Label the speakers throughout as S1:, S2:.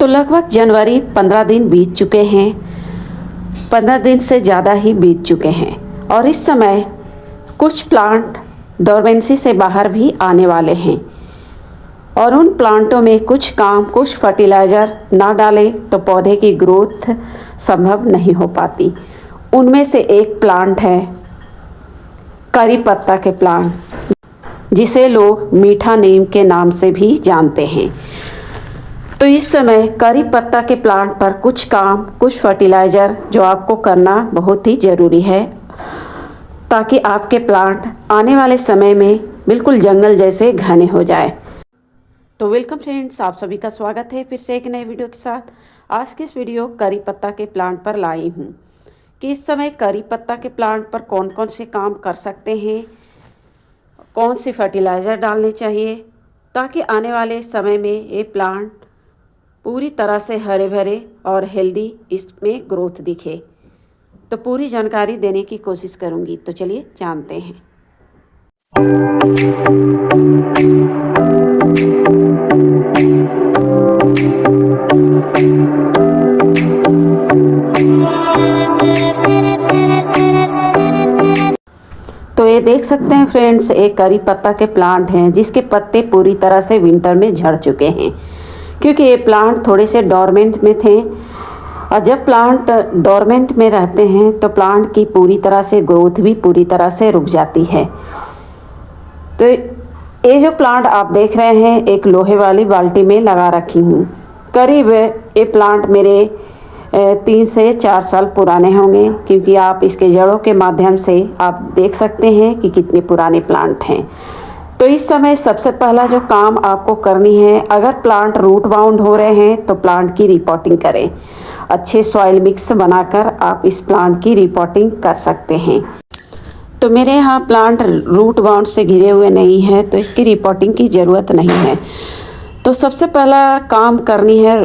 S1: तो लगभग जनवरी 15 दिन बीत चुके हैं, 15 दिन से ज़्यादा ही बीत चुके हैं और इस समय कुछ प्लांट डोरमेंसी से बाहर भी आने वाले हैं और उन प्लांटों में कुछ फर्टिलाइज़र ना डालें तो पौधे की ग्रोथ संभव नहीं हो पाती। उनमें से एक प्लांट है करी पत्ता के प्लांट, जिसे लोग मीठा नीम के नाम से भी जानते हैं। तो इस समय करी पत्ता के प्लांट पर कुछ फर्टिलाइज़र जो आपको करना बहुत ही ज़रूरी है, ताकि आपके प्लांट आने वाले समय में बिल्कुल जंगल जैसे घने हो जाए। तो वेलकम फ्रेंड्स, आप सभी का स्वागत है फिर से एक नए वीडियो के साथ। आज की इस वीडियो करी पत्ता के प्लांट पर लाई हूँ कि इस समय करी पत्ता के प्लांट पर कौन कौन से काम कर सकते हैं, कौन सी फर्टिलाइज़र डालने चाहिए, ताकि आने वाले समय में ये प्लांट पूरी तरह से हरे भरे और हेल्दी इसमें ग्रोथ दिखे। तो पूरी जानकारी देने की कोशिश करूँगी, तो चलिए जानते हैं। तो ये देख सकते हैं फ्रेंड्स, एक करी पत्ता के प्लांट हैं जिसके पत्ते पूरी तरह से विंटर में झड़ चुके हैं, क्योंकि ये प्लांट थोड़े से डोरमेंट में थे और जब प्लांट डोरमेंट में रहते हैं तो प्लांट की पूरी तरह से ग्रोथ भी पूरी तरह से रुक जाती है। तो ये जो प्लांट आप देख रहे हैं, एक लोहे वाली बाल्टी में लगा रखी हूँ। करीब ये प्लांट मेरे 3 से 4 साल पुराने होंगे, क्योंकि आप इसके जड़ों के माध्यम से आप देख सकते हैं कि कितने पुराने प्लांट हैं। तो इस समय सबसे पहला जो काम आपको करनी है, अगर प्लांट रूट बाउंड हो रहे हैं तो प्लांट की रिपोर्टिंग करें। अच्छे सॉइल मिक्स बनाकर आप इस प्लांट की रिपोर्टिंग कर सकते हैं। तो मेरे यहाँ प्लांट रूट बाउंड से घिरे हुए नहीं है, तो इसकी रिपोर्टिंग की ज़रूरत नहीं है। तो सबसे पहला काम करनी है,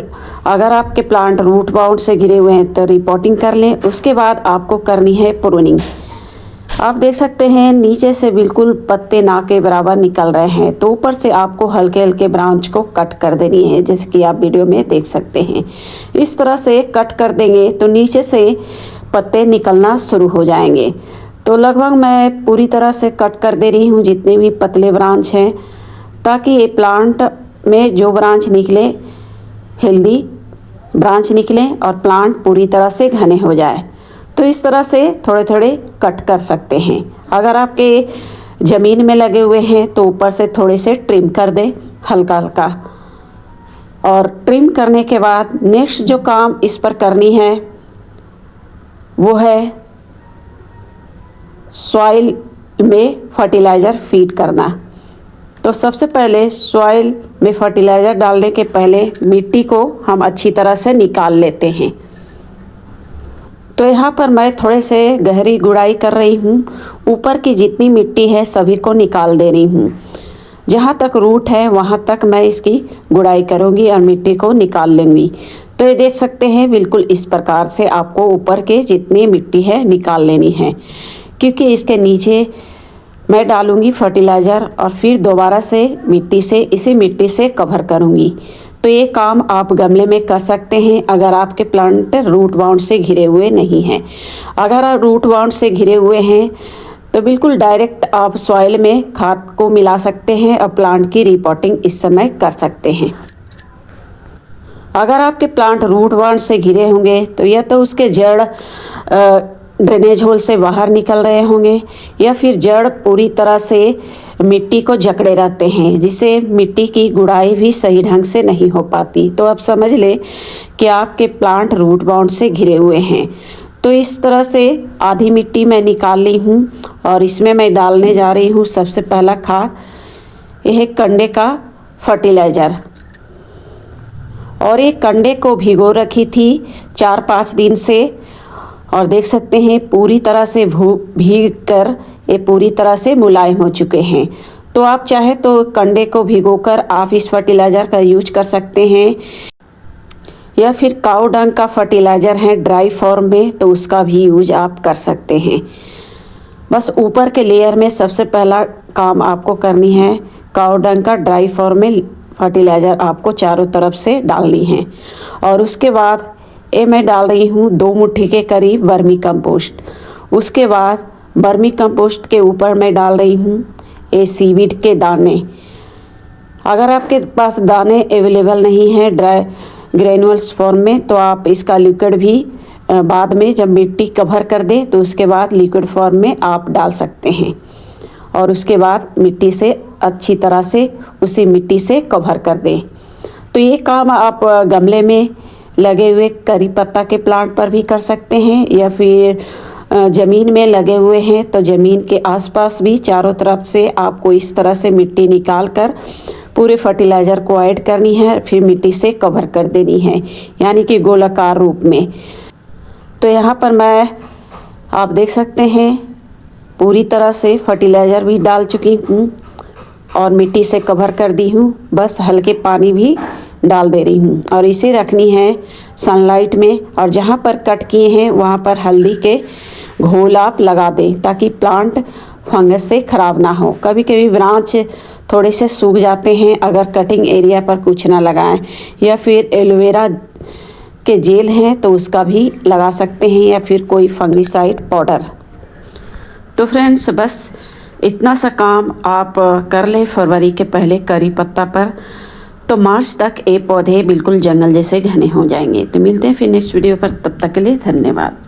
S1: अगर आपके प्लांट रूट बाउंड से घिरे हुए हैं तो रिपोर्टिंग कर लें। उसके बाद आपको करनी है प्रूनिंग। आप देख सकते हैं नीचे से बिल्कुल पत्ते ना के बराबर निकल रहे हैं, तो ऊपर से आपको हल्के हल्के ब्रांच को कट कर देनी है, जैसे कि आप वीडियो में देख सकते हैं। इस तरह से कट कर देंगे तो नीचे से पत्ते निकलना शुरू हो जाएंगे। तो लगभग मैं पूरी तरह से कट कर दे रही हूँ जितने भी पतले ब्रांच हैं, ताकि ये प्लांट में जो ब्रांच निकले हेल्दी ब्रांच निकले और प्लांट पूरी तरह से घने हो जाए। तो इस तरह से थोड़े थोड़े कट कर सकते हैं। अगर आपके ज़मीन में लगे हुए हैं तो ऊपर से थोड़े से ट्रिम कर दें हल्का हल्का। और ट्रिम करने के बाद नेक्स्ट जो काम इस पर करनी है वो है सॉइल में फर्टिलाइज़र फीड करना। तो सबसे पहले सॉइल में फर्टिलाइज़र डालने के पहले मिट्टी को हम अच्छी तरह से निकाल लेते हैं। तो यहाँ पर मैं थोड़े से गहरी गुड़ाई कर रही हूँ। ऊपर की जितनी मिट्टी है सभी को निकाल दे रही हूँ। जहाँ तक रूट है वहाँ तक मैं इसकी गुड़ाई करूँगी और मिट्टी को निकाल लूँगी। तो ये देख सकते हैं, बिल्कुल इस प्रकार से आपको ऊपर के जितनी मिट्टी है निकाल लेनी है, क्योंकि इसके नीचे मैं डालूँगी फर्टिलाइज़र और फिर दोबारा से इसी मिट्टी से कवर करूँगी। तो ये काम आप गमले में कर सकते हैं अगर आपके प्लांट रूट बाउंड से घिरे हुए नहीं हैं। अगर आप रूट बाउंड से घिरे हुए हैं तो बिल्कुल डायरेक्ट आप सॉइल में खाद को मिला सकते हैं और प्लांट की रिपोर्टिंग इस समय कर सकते हैं। अगर आपके प्लांट रूट बाउंड से घिरे होंगे तो या तो उसके जड़ ड्रेनेज होल से बाहर निकल रहे होंगे, या फिर जड़ पूरी तरह से मिट्टी को जकड़े रहते हैं, जिससे मिट्टी की गुड़ाई भी सही ढंग से नहीं हो पाती। तो अब समझ लें कि आपके प्लांट रूट बाउंड से घिरे हुए हैं। तो इस तरह से आधी मिट्टी मैं निकाल ली हूँ और इसमें मैं डालने जा रही हूँ सबसे पहला खाद, यह कंडे का फर्टिलाइज़र। और एक कंडे को भिगो रखी थी 4-5 दिन से, और देख सकते हैं पूरी तरह से भीग कर ये पूरी तरह से मुलायम हो चुके हैं। तो आप चाहे तो कंडे को भिगोकर आप इस फर्टिलाइज़र का यूज कर सकते हैं, या फिर काऊ डंग का फर्टिलाइज़र है ड्राई फॉर्म में, तो उसका भी यूज आप कर सकते हैं। बस ऊपर के लेयर में सबसे पहला काम आपको करनी है काऊ डंग का ड्राई फॉर्म में फर्टिलाइज़र आपको चारों तरफ से डालनी है। और उसके बाद ये मैं डाल रही हूँ 2 मुट्ठी के करीब वर्मी कंपोस्ट। उसके बाद वर्मी कंपोस्ट के ऊपर मैं डाल रही हूँ ये सीवीड के दाने। अगर आपके पास दाने अवेलेबल नहीं है ड्राई ग्रेनुअल्स फॉर्म में, तो आप इसका लिक्विड भी बाद में जब मिट्टी कवर कर दे तो उसके बाद लिक्विड फॉर्म में आप डाल सकते हैं। और उसके बाद मिट्टी से अच्छी तरह से उसी मिट्टी से कवर कर दें। तो ये काम आप गमले में लगे हुए करी पत्ता के प्लांट पर भी कर सकते हैं, या फिर ज़मीन में लगे हुए हैं तो ज़मीन के आसपास भी चारों तरफ से आपको इस तरह से मिट्टी निकाल कर पूरे फर्टिलाइज़र को ऐड करनी है, फिर मिट्टी से कवर कर देनी है, यानी कि गोलाकार रूप में। तो यहाँ पर मैं आप देख सकते हैं पूरी तरह से फर्टिलाइज़र भी डाल चुकी हूँ और मिट्टी से कवर कर दी हूँ। बस हल्के पानी भी डाल दे रही हूँ और इसे रखनी है सनलाइट में। और जहाँ पर कट किए हैं वहाँ पर हल्दी के घोल आप लगा दें ताकि प्लांट फंगस से ख़राब ना हो। कभी कभी ब्रांच थोड़े से सूख जाते हैं अगर कटिंग एरिया पर कुछ ना लगाएं, या फिर एलोवेरा के जेल हैं तो उसका भी लगा सकते हैं, या फिर कोई फंगिसाइड पाउडर। तो फ्रेंड्स बस इतना सा काम आप कर लें फरवरी के पहले करी पत्ता पर, तो मार्च तक ये पौधे बिल्कुल जंगल जैसे घने हो जाएंगे। तो मिलते हैं फिर नेक्स्ट वीडियो पर, तब तक के लिए धन्यवाद।